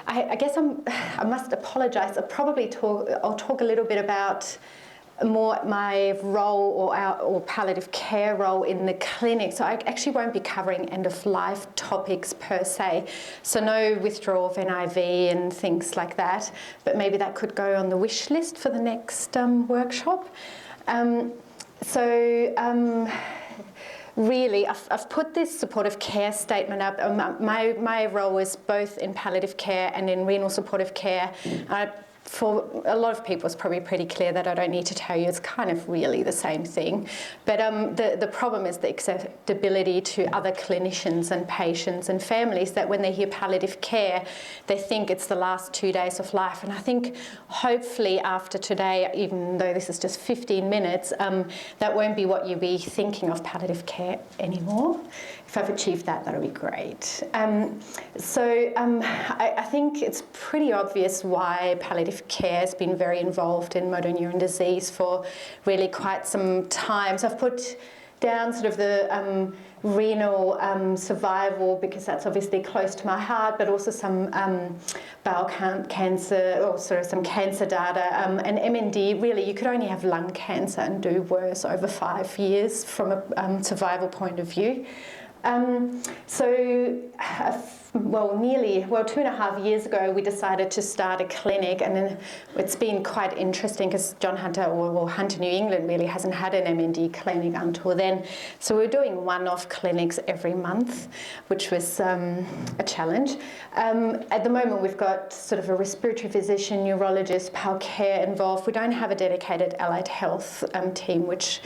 I guess I must apologise. I'll talk a little bit about more my role or palliative care role in the clinic. So I actually won't be covering end-of-life topics per se. So no withdrawal of NIV and things like that. But maybe that could go on the wish list for the next workshop. Really, I've put this supportive care statement up. My role is both in palliative care and in renal supportive care. For a lot of people, it's probably pretty clear that I don't need to tell you. It's kind of really the same thing. But the problem is the acceptability to other clinicians and patients and families that when they hear palliative care, they think it's the last 2 days of life. And I think hopefully after today, even though this is just 15 minutes, that won't be what you'll be thinking of palliative care anymore. If I've achieved that, that'll be great. I think it's pretty obvious why palliative care has been very involved in motor neuron disease for really quite some time. So I've put down sort of the renal survival because that's obviously close to my heart, but also some bowel cancer or sort of some cancer data. And MND, really, you could only have lung cancer and do worse over 5 years from a survival point of view. 2.5 years ago, we decided to start a clinic, and then it's been quite interesting because John Hunter or Hunter New England really hasn't had an MND clinic until then. So we're doing one-off clinics every month, which was a challenge. At the moment, we've got sort of a respiratory physician, neurologist, Pall care involved. We don't have a dedicated allied health team, which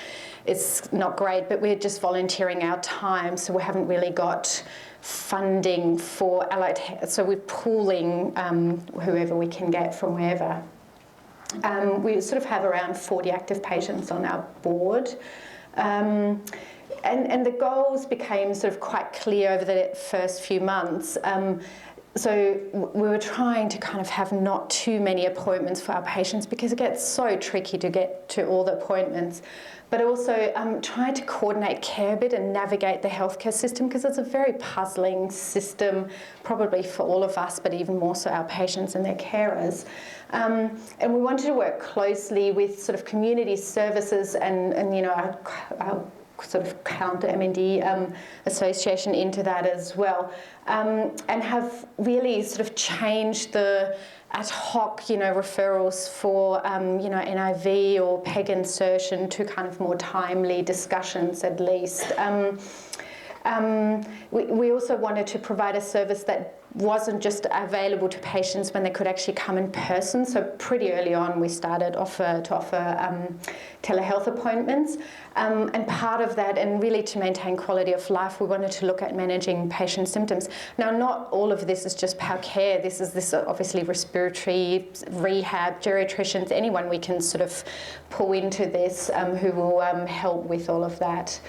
is not great, but we're just volunteering our time, so we haven't really got funding for allied health, so we're pooling whoever we can get from wherever. We sort of have around 40 active patients on our board. And the goals became sort of quite clear over the first few months. So we were trying to kind of have not too many appointments for our patients because it gets so tricky to get to all the appointments, but also trying to coordinate care a bit and navigate the healthcare system because it's a very puzzling system, probably for all of us, but even more so our patients and their carers. And we wanted to work closely with sort of community services and you know, our sort of counter MND association into that as well, and have really sort of changed the ad hoc, you know, referrals for, you know, NIV or PEG insertion to kind of more timely discussions at least. We also wanted to provide a service that wasn't just available to patients when they could actually come in person. So pretty early on, we started to offer telehealth appointments. And part of that, and really to maintain quality of life, we wanted to look at managing patient symptoms. Now, not all of this is just Pall care. This is obviously respiratory, rehab, geriatricians, anyone we can sort of pull into this who will help with all of that.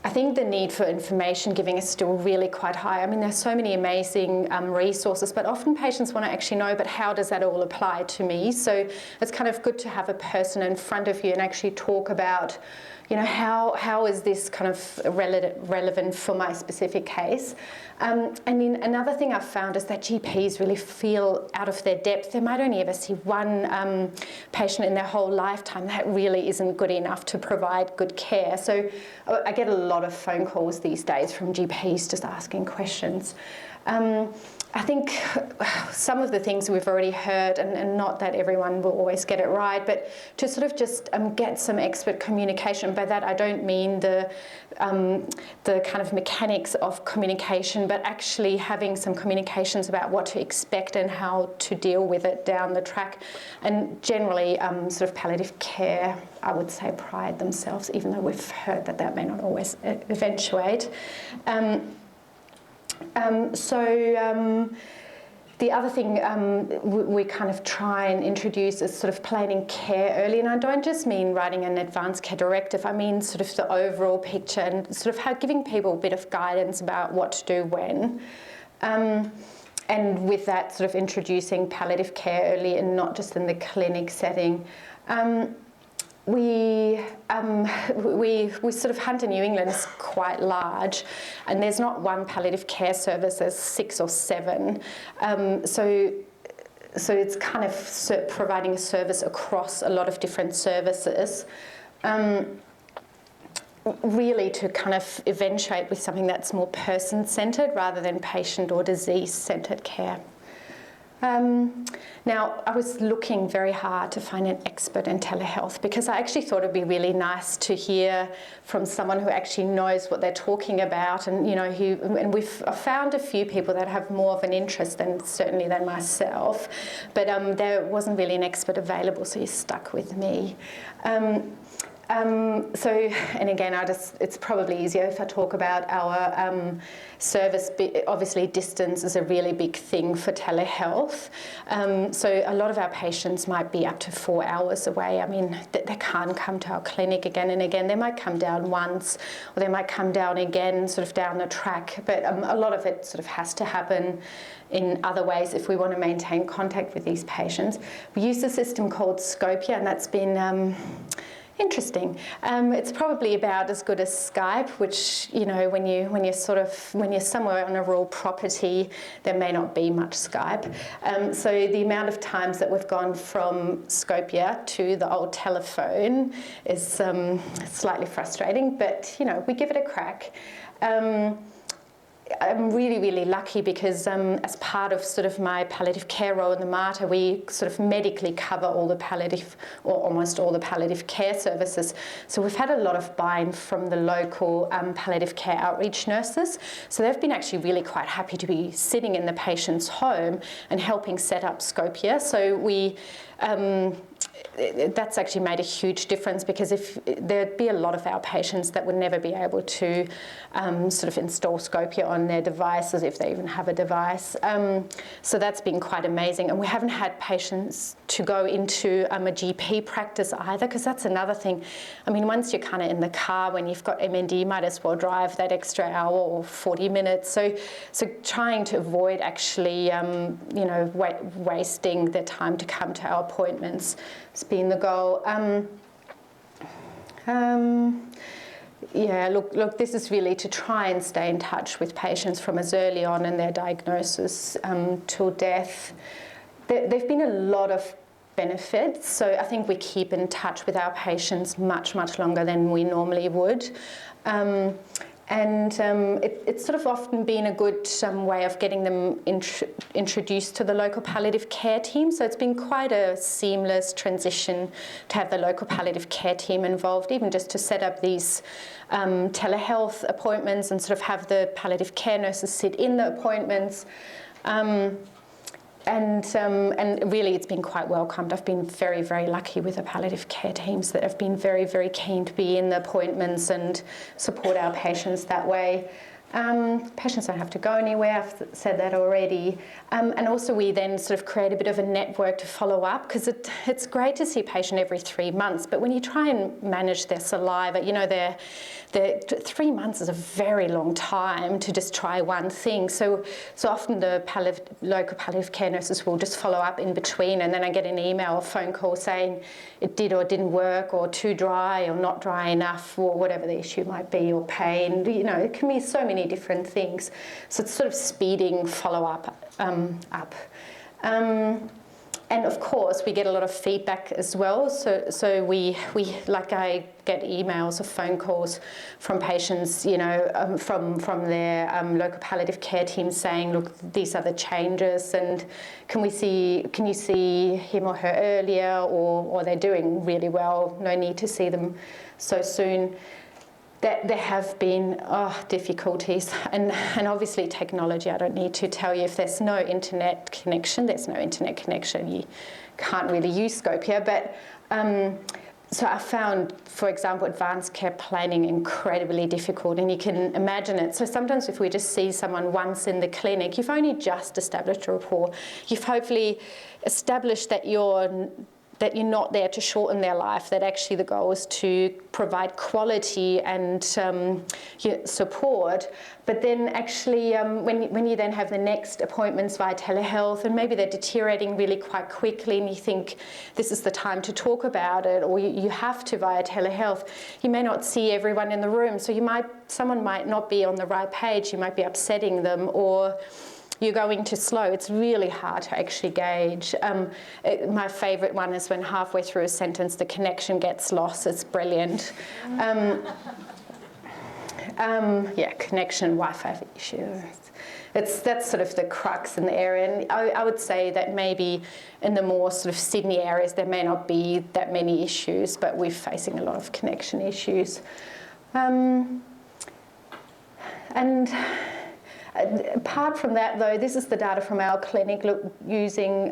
I think the need for information giving is still really quite high. I mean, there's so many amazing resources, but often patients want to actually know, but how does that all apply to me? So it's kind of good to have a person in front of you and actually talk about, you know, how is this kind of relevant for my specific case? And then another thing I've found is that GPs really feel out of their depth. They might only ever see one patient in their whole lifetime. That really isn't good enough to provide good care. So I get a lot of phone calls these days from GPs just asking questions. I think some of the things we've already heard, and not that everyone will always get it right, but to sort of just get some expert communication. By that I don't mean the kind of mechanics of communication, but actually having some communications about what to expect and how to deal with it down the track. And generally sort of palliative care, I would say, pride themselves, even though we've heard that that may not always eventuate. The other thing we kind of try and introduce is sort of planning care early, and I don't just mean writing an advanced care directive. I mean sort of the overall picture and sort of giving people a bit of guidance about what to do when. And with that, sort of introducing palliative care early and not just in the clinic setting. we sort of Hunter New England is quite large, and there's not one palliative care service, there's 6 or 7. So it's kind of providing a service across a lot of different services, really to kind of eventuate with something that's more person-centred rather than patient or disease-centred care. Now, I was looking very hard to find an expert in telehealth because I actually thought it'd be really nice to hear from someone who actually knows what they're talking about, and I've found a few people that have more of an interest certainly than myself, but there wasn't really an expert available, so you stuck with me. And again, it's probably easier if I talk about our service. Obviously, distance is a really big thing for telehealth. So a lot of our patients might be up to 4 hours away. I mean, they can't come to our clinic again and again. They might come down once, or they might come down again sort of down the track. But a lot of it sort of has to happen in other ways if we want to maintain contact with these patients. We use a system called Scopia, and that's been interesting. It's probably about as good as Skype, which, when you're somewhere on a rural property, there may not be much Skype. So the amount of times that we've gone from Scopia to the old telephone is slightly frustrating, but we give it a crack. I'm really, really lucky because as part of sort of my palliative care role in the Mater, we sort of medically cover all the palliative, or almost all the palliative care services. So we've had a lot of buy-in from the local palliative care outreach nurses. So they've been actually really quite happy to be sitting in the patient's home and helping set up Scopia. So that's actually made a huge difference, because if there'd be a lot of our patients that would never be able to sort of install Scopia on their devices, if they even have a device. So that's been quite amazing. And we haven't had patients to go into a GP practice either, because that's another thing. I mean, once you're kind of in the car, when you've got MND, you might as well drive that extra hour or 40 minutes. So trying to avoid actually, wasting their time to come to our appointments has been the goal. Look, this is really to try and stay in touch with patients from as early on in their diagnosis till death. There've been a lot of benefits, so I think we keep in touch with our patients much, much longer than we normally would. It's sort of often been a good way of getting them introduced to the local palliative care team. So it's been quite a seamless transition to have the local palliative care team involved, even just to set up these telehealth appointments and sort of have the palliative care nurses sit in the appointments. And really, it's been quite welcomed. I've been very, very lucky with the palliative care teams that have been very, very keen to be in the appointments and support our patients that way. Patients don't have to go anywhere, I've said that already. And also we then sort of create a bit of a network to follow up, because it's great to see a patient every 3 months, but when you try and manage their saliva, 3 months is a very long time to just try one thing. So often the local palliative care nurses will just follow up in between, and then I get an email or phone call saying it did or didn't work, or too dry or not dry enough, or whatever the issue might be, or pain. It can be so many different things. So it's sort of speeding follow-up up. And of course, we get a lot of feedback as well. So we I get emails or phone calls from patients, from their local palliative care team saying, look, these are the changes, and can you see him or her earlier, or they're doing really well, no need to see them so soon. There have been difficulties, and obviously technology, I don't need to tell you, if there's no internet connection, there's no internet connection. You can't really use Scopia, but so I found, for example, advanced care planning incredibly difficult, and you can imagine it. So sometimes if we just see someone once in the clinic, you've only just established a rapport. You've hopefully established that you're that you're not there to shorten their life, that actually the goal is to provide quality and support. But then actually when you then have the next appointments via telehealth, and maybe they're deteriorating really quite quickly, and you think this is the time to talk about it, or you have to via telehealth, you may not see everyone in the room. So someone might not be on the right page, you might be upsetting them, or you're going too slow. It's really hard to actually gauge. My favourite one is when halfway through a sentence the connection gets lost. It's brilliant. Connection, Wi-Fi issues. That's sort of the crux in the area. And I would say that maybe in the more sort of Sydney areas there may not be that many issues, but we're facing a lot of connection issues. Apart from that, though, this is the data from our clinic using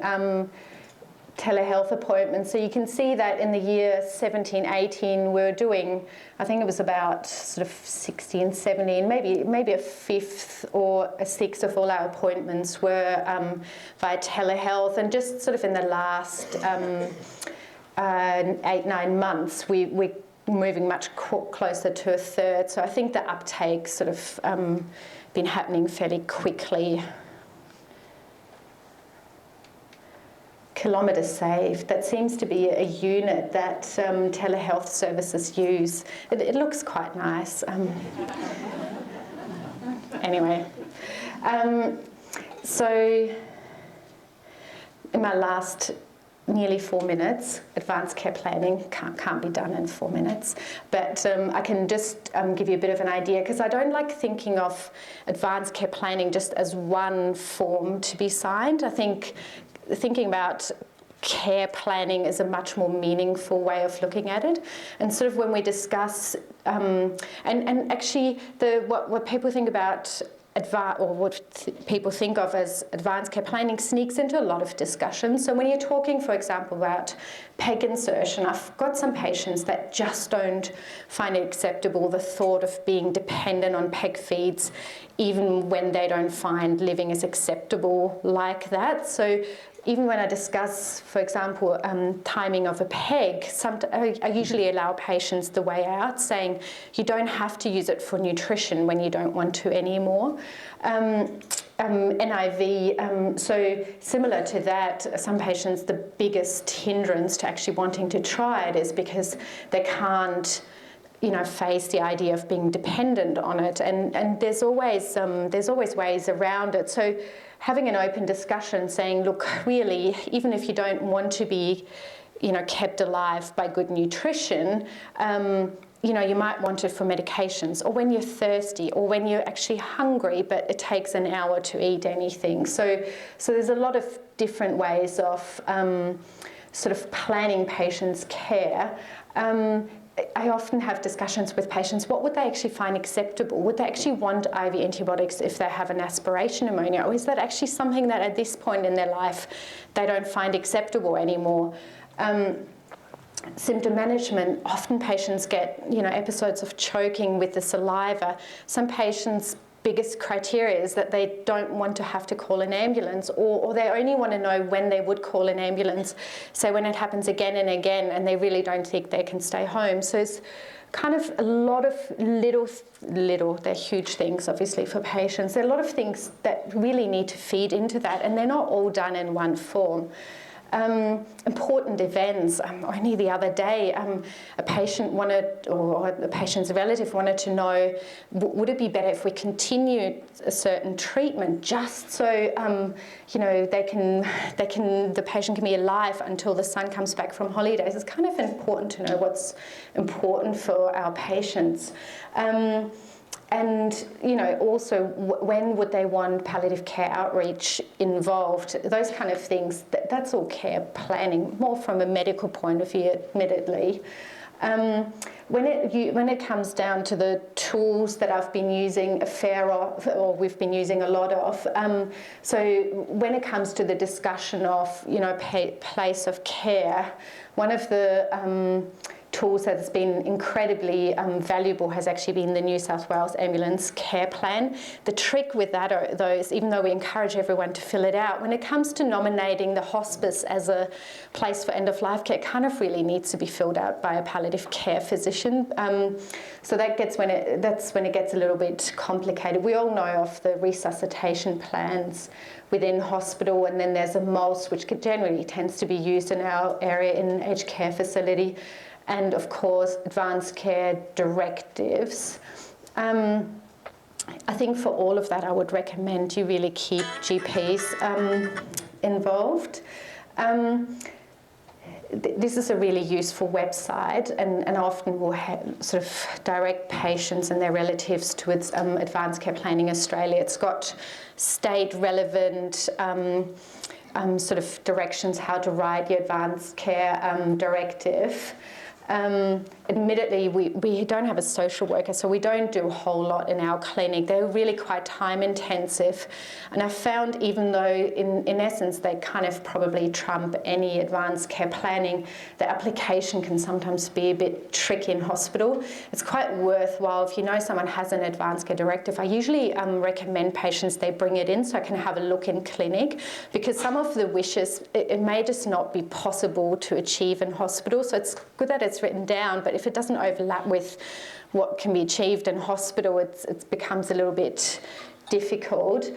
telehealth appointments. So you can see that in the year 17-18, we're doing, I think it was about sort of 60 and 70, and maybe a fifth or a sixth of all our appointments were via telehealth. And just sort of in the last 8-9 months, we're moving much closer to a third. So I think the uptake sort of been happening fairly quickly. Kilometres saved, that seems to be a unit that telehealth services use. It looks quite nice. Anyway, so in my last nearly 4 minutes, advanced care planning can't be done in 4 minutes, but I can just give you a bit of an idea, because I don't like thinking of advanced care planning just as one form to be signed. I think thinking about care planning is a much more meaningful way of looking at it. And sort of when we discuss, and actually what people think about people think of as advanced care planning sneaks into a lot of discussion. So when you're talking, for example, about PEG insertion, I've got some patients that just don't find it acceptable, the thought of being dependent on PEG feeds, even when they don't find living as acceptable like that. So even when I discuss, for example, timing of a PEG, I usually allow patients the way out, saying you don't have to use it for nutrition when you don't want to anymore. NIV, so similar to that, some patients, the biggest hindrance to actually wanting to try it is because they can't face the idea of being dependent on it, and there's always ways around it. So having an open discussion, saying, look, really, even if you don't want to be, kept alive by good nutrition, you might want it for medications, or when you're thirsty, or when you're actually hungry, but it takes an hour to eat anything. So there's a lot of different ways of sort of planning patients' care. I often have discussions with patients, what would they actually find acceptable? Would they actually want IV antibiotics if they have an aspiration pneumonia? Or is that actually something that at this point in their life they don't find acceptable anymore? Symptom management, often patients get episodes of choking with the saliva. Some patients' biggest criteria is that they don't want to have to call an ambulance, or they only want to know when they would call an ambulance, so when it happens again and again and they really don't think they can stay home. So it's kind of a lot of little, they're huge things obviously for patients. There are a lot of things that really need to feed into that, and they're not all done in one form. Important events. Only the other day, a patient wanted, or a patient's relative wanted to know, would it be better if we continued a certain treatment just so, the patient can be alive until the son comes back from holidays. It's kind of important to know what's important for our patients. And, also when would they want palliative care outreach involved? Those kind of things, that's all care planning, more from a medical point of view, admittedly. When it comes down to the tools that I've been using or we've been using a lot of, so when it comes to the discussion of, place of care, one of the tools that's been incredibly valuable has actually been the New South Wales Ambulance Care Plan. The trick with that, though, is even though we encourage everyone to fill it out, when it comes to nominating the hospice as a place for end-of-life care, it kind of really needs to be filled out by a palliative care physician. So that's when it gets a little bit complicated. We all know of the resuscitation plans within hospital, and then there's a MOLS, which generally tends to be used in our area in an aged care facility, and of course advanced care directives. I think for all of that, I would recommend you really keep GPs involved. This is a really useful website, and often will sort of direct patients and their relatives towards Advanced Care Planning Australia. It's got state-relevant sort of directions how to write your advanced care directive. Admittedly, we don't have a social worker, so we don't do a whole lot in our clinic. They're really quite time intensive. And I found even though in essence they kind of probably trump any advanced care planning, the application can sometimes be a bit tricky in hospital. It's quite worthwhile if you know someone has an advanced care directive. I usually recommend patients they bring it in so I can have a look in clinic, because some of the wishes, it may just not be possible to achieve in hospital. So it's good that it's written down, but if it doesn't overlap with what can be achieved in hospital, it becomes a little bit difficult.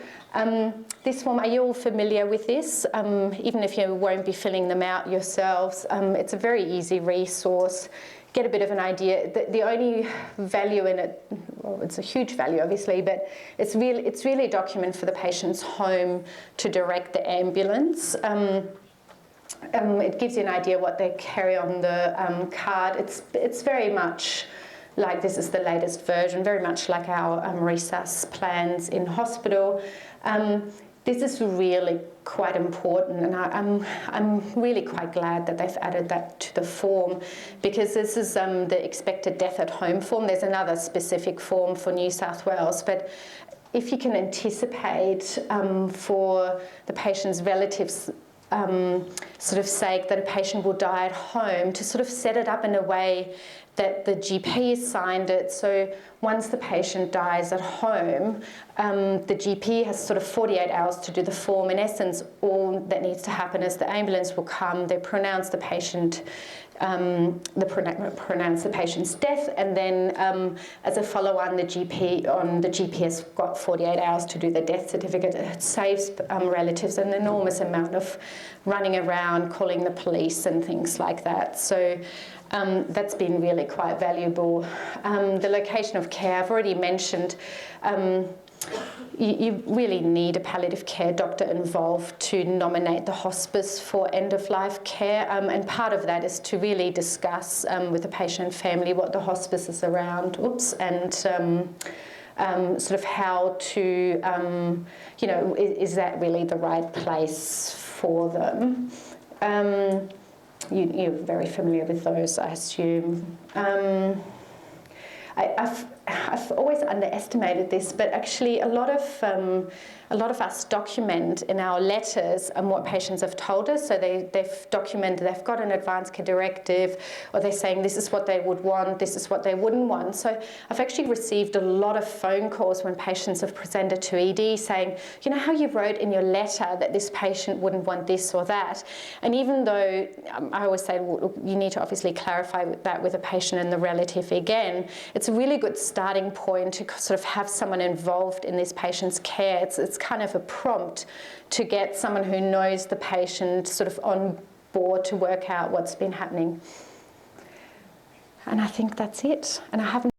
This form, are you all familiar with this? Even if you won't be filling them out yourselves, it's a very easy resource. Get a bit of an idea. The only value in it, well, it's a huge value obviously, but it's really a document for the patient's home to direct the ambulance. It gives you an idea what they carry on the card. It's very much like, this is the latest version, very much like our resus plans in hospital. This is really quite important, and I'm really quite glad that they've added that to the form, because this is the expected death at home form. There's another specific form for New South Wales, but if you can anticipate for the patient's relatives sort of sake that a patient will die at home, to sort of set it up in a way that the GP has signed it. So once the patient dies at home, the GP has sort of 48 hours to do the form. In essence, all that needs to happen is the ambulance will come, they pronounce the patient, pronounce the patient's death, and then as a follow-on, the GP has got 48 hours to do the death certificate. It saves relatives an enormous amount of running around, calling the police and things like that. So that's been really quite valuable. The location of care, I've already mentioned, you really need a palliative care doctor involved to nominate the hospice for end-of-life care, and part of that is to really discuss with the patient and family what the hospice is around, and sort of how to, is that really the right place for them? You're very familiar with those, I assume. I've always underestimated this, but actually a lot of us document in our letters what patients have told us. So they've documented they've got an advanced care directive, or they're saying this is what they would want, this is what they wouldn't want. So I've actually received a lot of phone calls when patients have presented to ED saying, you know how you wrote in your letter that this patient wouldn't want this or that? And even though I always say, well, you need to obviously clarify that with the patient and the relative again, it's a really good starting point to sort of have someone involved in this patient's care. It's kind of a prompt to get someone who knows the patient sort of on board to work out what's been happening. And I think that's it. And I haven't